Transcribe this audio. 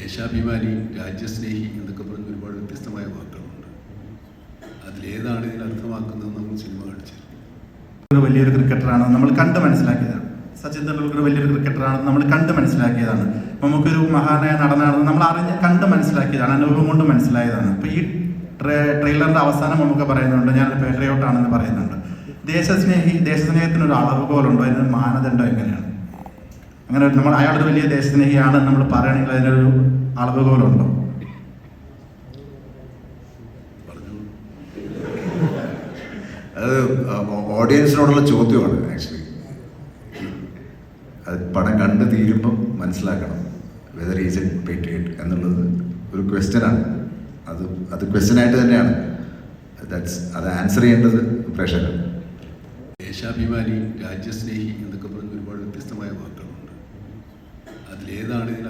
ദേശാഭിമാനി, രാജ്യസ്നേഹി എന്നൊക്കെ പറഞ്ഞ് ഒരുപാട് വ്യത്യസ്തമായ വാക്കുകളുണ്ട്. അതിലേതാണ് ഇതിൽ അർത്ഥമാക്കുന്നതെന്ന് നമ്മൾ സിനിമ കാണിച്ചു. വലിയൊരു ക്രിക്കറ്ററാണ് നമ്മൾ കണ്ട് മനസ്സിലാക്കിയതാണ്. സച്ചിൻ തെണ്ടുൽക്കർ വലിയൊരു ക്രിക്കറ്ററാണെന്ന് നമ്മൾ കണ്ട് മനസ്സിലാക്കിയതാണ്. നമുക്കൊരു മഹാനായ നടനാണെന്ന് നമ്മൾ കണ്ട് മനസ്സിലാക്കിയതാണ്, അനുഭവം കൊണ്ട് മനസ്സിലായതാണ്. അപ്പോൾ ഈ ട്രെയിലറിൻ്റെ അവസാനം നമുക്ക് പറയുന്നുണ്ട്, ഞാനൊരു പേട്രിയോട്ടാണെന്ന് പറയുന്നുണ്ട്. ദേശസ്നേഹത്തിനൊരു അളവുകോലുണ്ടോ? അതിനൊരു മാനദണ്ഡം എങ്ങനെയാണ്? അങ്ങനെ നമ്മൾ അയാളൊരു വലിയ ദേശസ്നേഹിയാണ് നമ്മൾ പറയുകയാണെങ്കിൽ അതിനൊരു അളവുകോലുണ്ടോ? അത് ഓഡിയൻസിനോടുള്ള ചോദ്യമാണ്. ആക്ച്വലി അത് പടം കണ്ട് തീരുമ്പം മനസ്സിലാക്കണം വെദർ ഈസ് എ പേട്രിയറ്റ് എന്നുള്ളത് ഒരു ക്വസ്റ്റ്യനാണ്. അത് ക്വസ്റ്റ്യനായിട്ട് തന്നെയാണ്. അത് ആൻസർ ചെയ്യേണ്ടത് പ്രേക്ഷകർ. ദേശാഭിമാനി, രാജ്യസ്നേഹി എന്നൊക്കെ പറഞ്ഞ് ഒരുപാട് വ്യത്യസ്തമായ വാക്കുകളുണ്ട്. അതിലേതാണ് ഇതിൽ